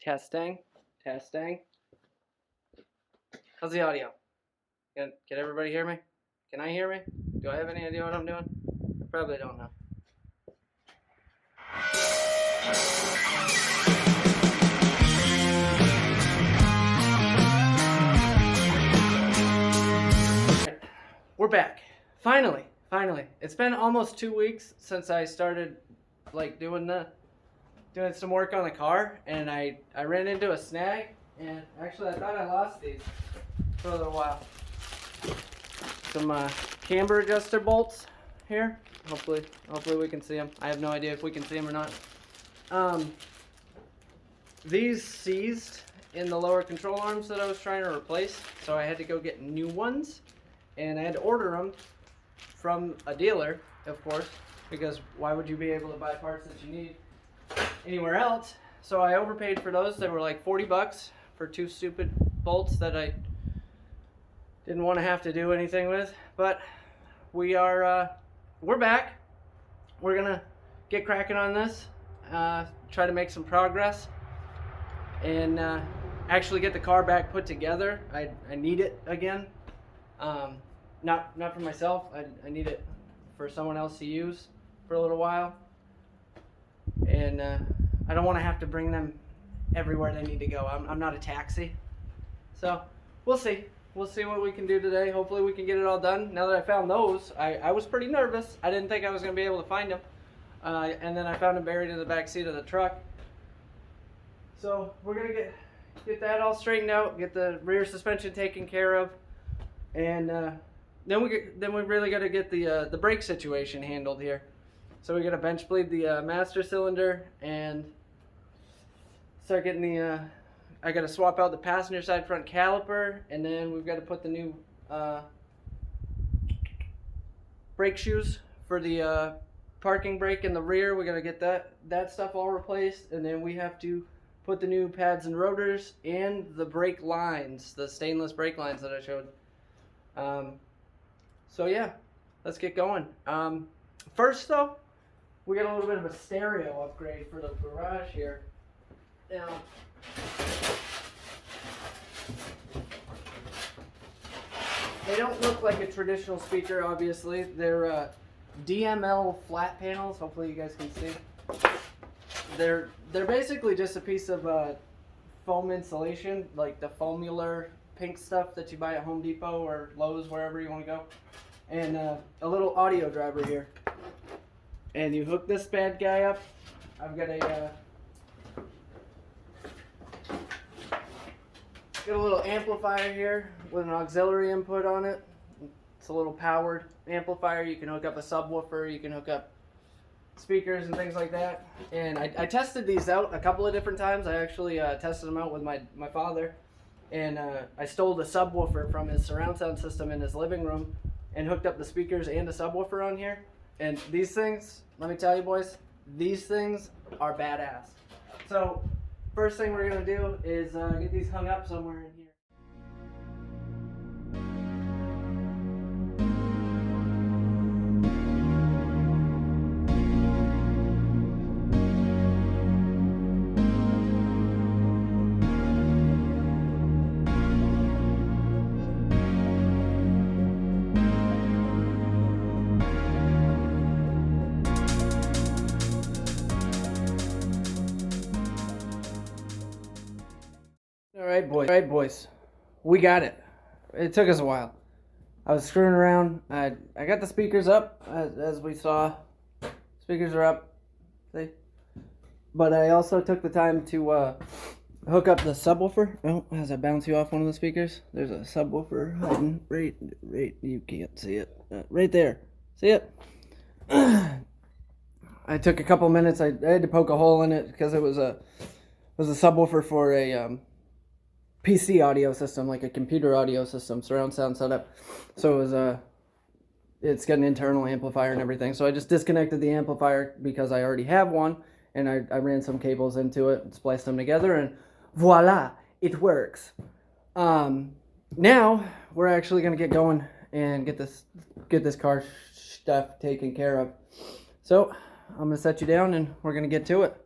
Testing. Testing. How's the audio? Can everybody hear me? Can I hear me? Do I have any idea what I'm doing? I probably don't know. We're back. Finally. It's been almost 2 weeks since I started doing some work on the car, and I ran into a snag, and actually I thought I lost these for a little while. Some camber adjuster bolts here. Hopefully we can see them. I have no idea if we can see them or not. These seized in the lower control arms that I was trying to replace, so I had to go get new ones, and I had to order them from a dealer, of course, because why would you be able to buy parts that you need anywhere else? So I overpaid for those. They were like 40 bucks for two stupid bolts that I didn't want to have to do anything with. But we're back. We're gonna get cracking on this, try to make some progress, and actually get the car back put together. I need it again. Not for myself. I need it for someone else to use for a little while. And I don't want to have to bring them everywhere they need to go. I'm not a taxi. So we'll see. We'll see what we can do today. Hopefully we can get it all done. Now that I found those, I was pretty nervous. I didn't think I was going to be able to find them. And then I found them buried in the back seat of the truck. So we're going to get that all straightened out, get the rear suspension taken care of, and then we really got to get the brake situation handled here. So we got to bench bleed the master cylinder and start getting the. I got to swap out the passenger side front caliper, and then we've got to put the new brake shoes for the parking brake in the rear. We got to get that stuff all replaced, and then we have to put the new pads and rotors and the brake lines, the stainless brake lines that I showed. So yeah, let's get going. First though, we got a little bit of a stereo upgrade for the garage here. Now, they don't look like a traditional speaker, obviously. They're DML flat panels. Hopefully you guys can see. They're basically just a piece of foam insulation, like the foamular pink stuff that you buy at Home Depot or Lowe's, wherever you want to go, and a little audio driver here. And you hook this bad guy up. I've got a little amplifier here with an auxiliary input on it. It's a little powered amplifier. You can hook up a subwoofer. You can hook up speakers and things like that. And I tested these out a couple of different times. I actually tested them out with my father. And I stole the subwoofer from his surround sound system in his living room and hooked up the speakers and a subwoofer on here. And these things, let me tell you boys, these things are badass. So first thing we're going to do is get these hung up somewhere in here. All right, boys, we got it. It took us a while. I was screwing around. I got the speakers up, as we saw. Speakers are up, see? But I also took the time to hook up the subwoofer. Oh, as I bounce you off one of the speakers, there's a subwoofer hiding right. You can't see it. Right there. See it? I took a couple minutes. I had to poke a hole in it because it was a subwoofer for a PC audio system, like a computer audio system, surround sound setup. So it was it's got an internal amplifier and everything. So I just disconnected the amplifier because I already have one, and I ran some cables into it and spliced them together, and voila, it works. Now we're actually gonna get going and get this car stuff taken care of. So I'm gonna set you down and we're gonna get to it.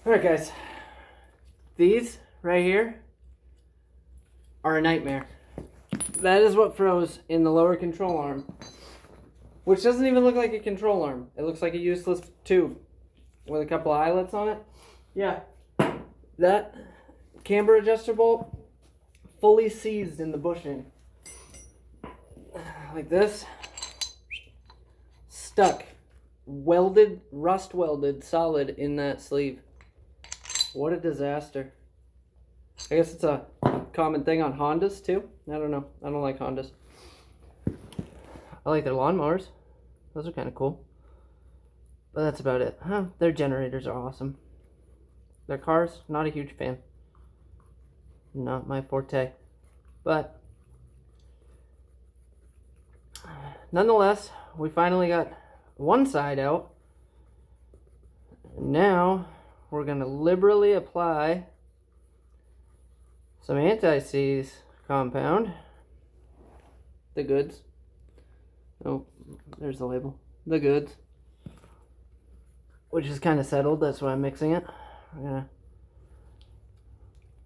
Alright guys, these right here are a nightmare. That is what froze in the lower control arm, which doesn't even look like a control arm. It looks like a useless tube with a couple of eyelets on it. Yeah, that camber adjuster bolt fully seized in the bushing. Like this. Stuck. Welded, rust welded, solid in that sleeve. What a disaster. I guess it's a common thing on Hondas too. I don't know. I don't like Hondas. I like their lawnmowers. Those are kind of cool. But that's about it. Huh? Their generators are awesome. Their cars, not a huge fan. Not my forte. But nonetheless, we finally got one side out. Now we're going to liberally apply some anti-seize compound. The goods. Oh, there's the label. The goods. Which is kind of settled. That's why I'm mixing it. I'm going to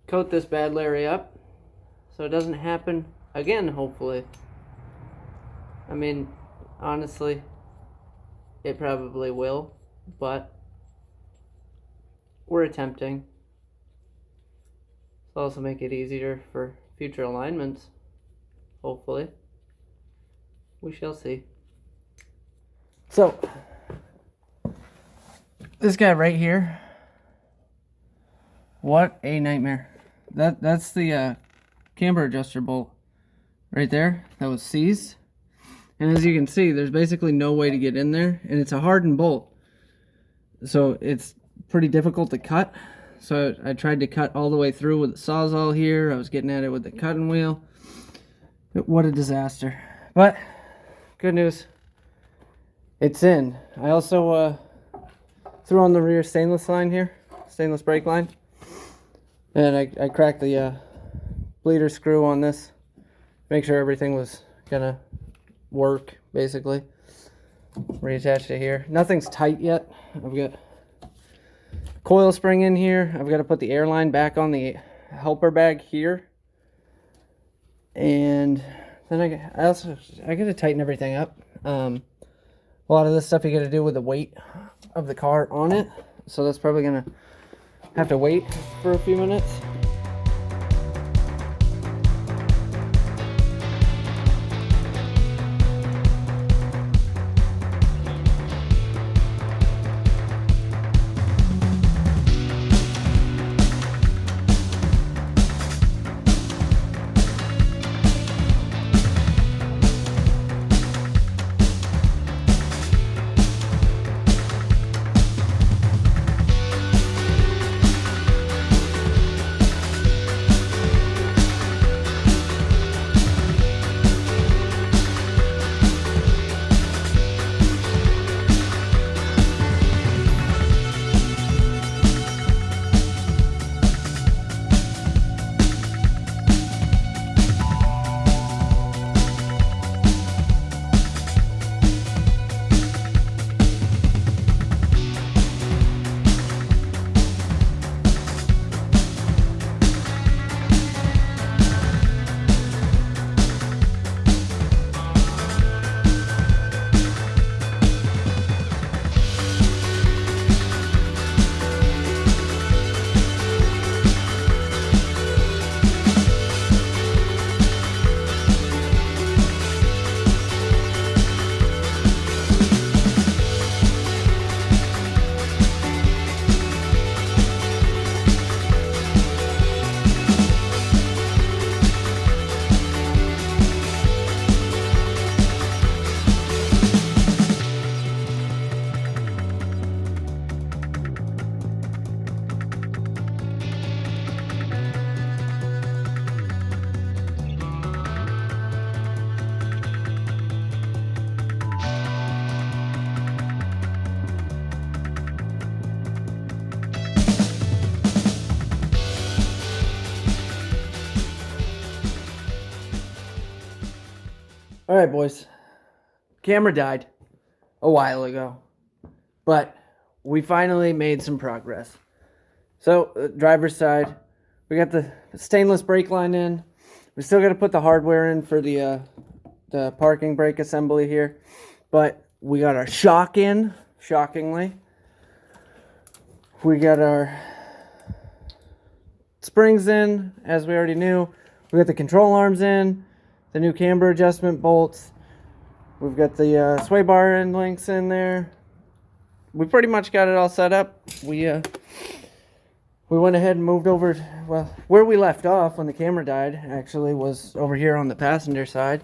coat this bad Larry up so it doesn't happen again, hopefully. I mean, honestly, it probably will, but we're attempting. It'll also make it easier for future alignments, hopefully. We shall see. So, this guy right here, what a nightmare. That's the camber adjuster bolt right there that was seized. And as you can see, there's basically no way to get in there, and it's a hardened bolt. So it's pretty difficult to cut. So I tried to cut all the way through with the Sawzall here. I was getting at it with the cutting wheel. What a disaster. But good news, it's in. I also threw on the rear stainless line here, stainless brake line. And I cracked the bleeder screw on this. Make sure everything was gonna work, basically. Reattached it here. Nothing's tight yet. I've got coil spring in here. I've got to put the airline back on the helper bag here. And then I got to tighten everything up. A lot of this stuff you got to do with the weight of the car on it. So that's probably going to have to wait for a few minutes. Alright, boys. Camera died a while ago. But we finally made some progress. So, driver's side, we got the stainless brake line in. We still got to put the hardware in for the parking brake assembly here. But we got our shock in, shockingly. We got our springs in, as we already knew. We got the control arms in, the new camber adjustment bolts. We've got the sway bar end links in there. We pretty much got it all set up. We went ahead and moved over, well, where we left off when the camera died, actually, was over here on the passenger side.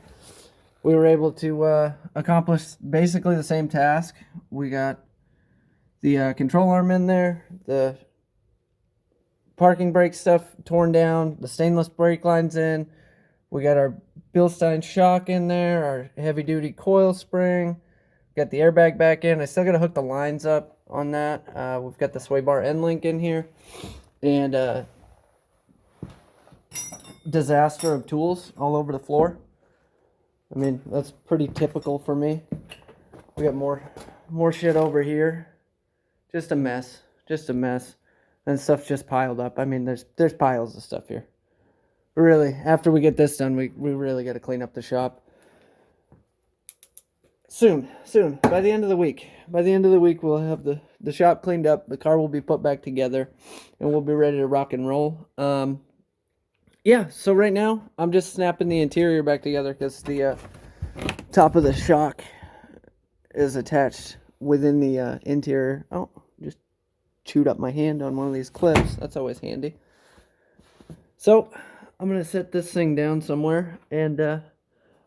We were able to accomplish basically the same task. We got the control arm in there, the parking brake stuff torn down, the stainless brake lines in. We got our Bilstein shock in there, our heavy-duty coil spring. Got the airbag back in. I still got to hook the lines up on that. We've got the sway bar end link in here. And disaster of tools all over the floor. I mean, that's pretty typical for me. We got more shit over here. Just a mess. Just a mess. And stuff just piled up. I mean, there's piles of stuff here. But really, after we get this done, we really got to clean up the shop. Soon. By the end of the week. By the end of the week, we'll have the shop cleaned up. The car will be put back together. And we'll be ready to rock and roll. Yeah, so right now, I'm just snapping the interior back together because the top of the shock is attached within the interior. Oh, just chewed up my hand on one of these clips. That's always handy. So, I'm going to set this thing down somewhere, and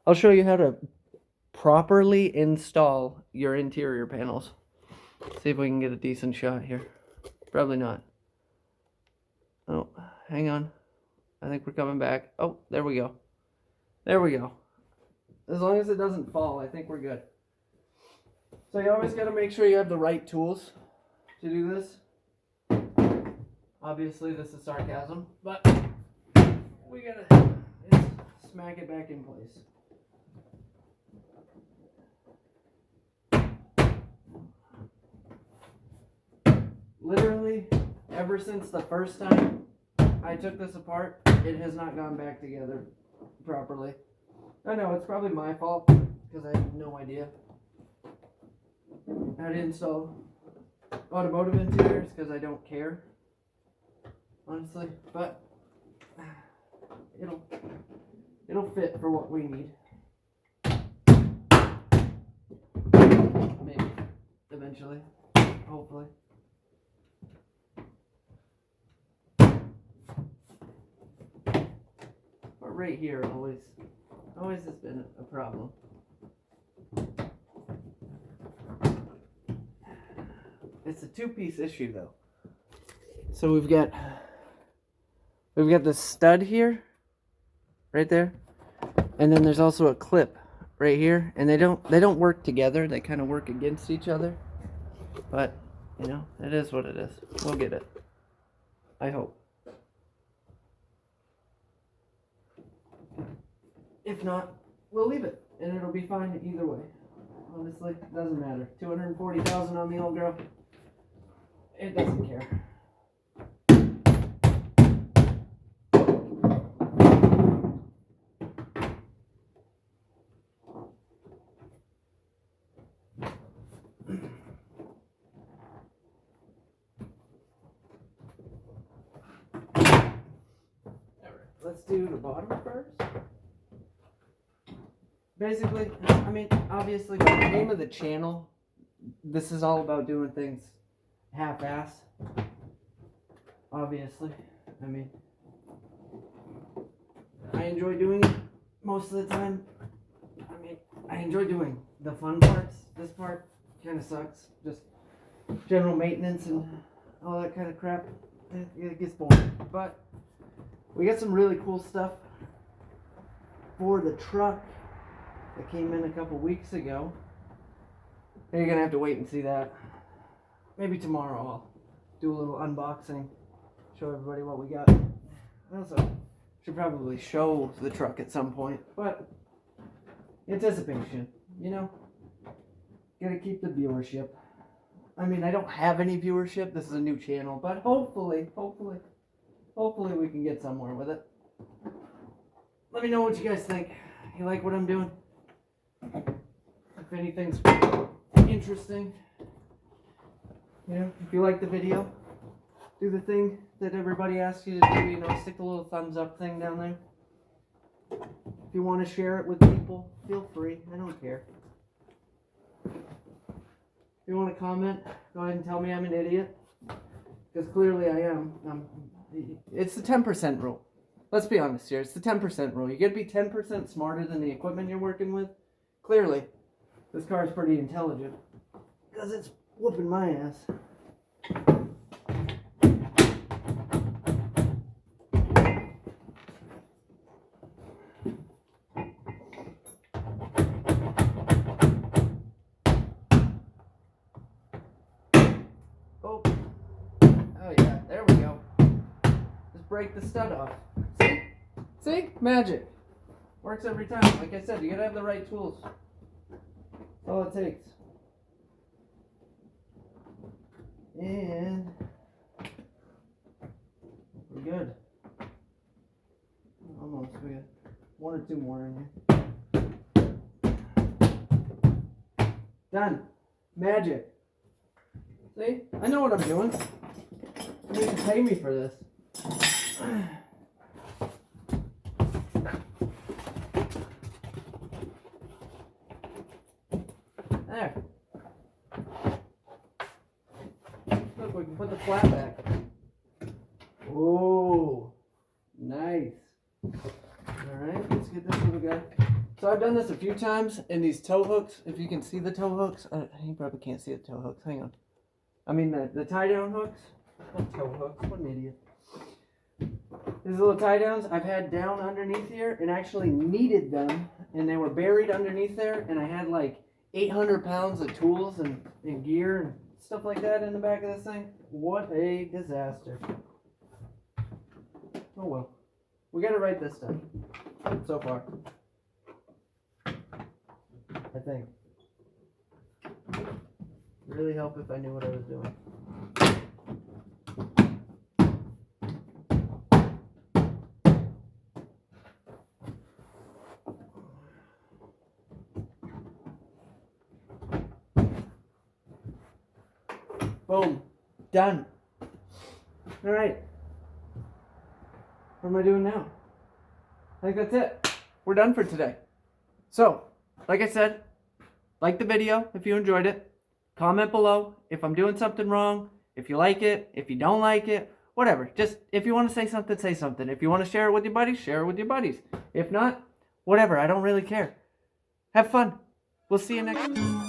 I'll show you how to properly install your interior panels. See if we can get a decent shot here. Probably not. Oh, hang on. I think we're coming back. Oh, there we go. There we go. As long as it doesn't fall, I think we're good. So you always got to make sure you have the right tools to do this. Obviously, this is sarcasm, but we gotta smack it back in place. Literally, ever since the first time I took this apart, it has not gone back together properly. I know, it's probably my fault, because I have no idea how to install automotive interiors, because I don't care, honestly, but it'll fit for what we need. Maybe, eventually, hopefully. But right here always has been a problem. It's a two-piece issue though. So we've got this stud here, right there, and then there's also a clip right here, and they don't work together. They kind of work against each other. But you know, it is what it is. We'll get it. I hope. If not, we'll leave it, and it'll be fine either way. Honestly, it doesn't matter. $240,000 on the old girl. It doesn't care. Let's do the bottom first. Basically, I mean, obviously, by the name of the channel, this is all about doing things half-ass. Obviously, I mean, I enjoy doing it most of the time. I mean, I enjoy doing the fun parts. This part kind of sucks. Just general maintenance and all that kind of crap. It gets boring. But we got some really cool stuff for the truck that came in a couple weeks ago. And you're gonna have to wait and see that. Maybe tomorrow I'll do a little unboxing, show everybody what we got. I also should probably show the truck at some point, but anticipation, you know, gotta keep the viewership. I mean, I don't have any viewership. This is a new channel, but hopefully we can get somewhere with it. Let me know what you guys think. You like what I'm doing? If anything's interesting, you know, if you like the video, do the thing that everybody asks you to do, you know, stick the little thumbs up thing down there. If you want to share it with people, feel free. I don't care. If you want to comment, go ahead and tell me I'm an idiot. Because clearly I am. It's the 10% rule. Let's be honest here. It's the 10% rule. You got to be 10% smarter than the equipment you're working with. Clearly, this car is pretty intelligent. Because it's whooping my ass. Oh yeah, there we go. Just break the stud off. See? See? Magic. Works every time. Like I said, you gotta have the right tools. That's all it takes. And we're good. Almost. We got one or two more in here. Done. Magic. See? I know what I'm doing. You need to pay me for this. There. Look, we can put the flat back. Oh, nice. Alright, let's get this little guy. So I've done this a few times, and these tow hooks, if you can see the tow hooks, you probably can't see the tow hooks, hang on. I mean the tie-down hooks. Not tow hooks, what an idiot. These little tie-downs I've had down underneath here and actually needed them, and they were buried underneath there, and I had like 800 pounds of tools and gear and stuff like that in the back of this thing. What a disaster. Oh well. We got it right this time. So far. I think. Really help if I knew what I was doing. Boom. Done. Alright. What am I doing now? I think that's it. We're done for today. So, like I said, like the video if you enjoyed it. Comment below if I'm doing something wrong, if you like it, if you don't like it, whatever. Just, if you want to say something, say something. If you want to share it with your buddies, share it with your buddies. If not, whatever. I don't really care. Have fun. We'll see you next time.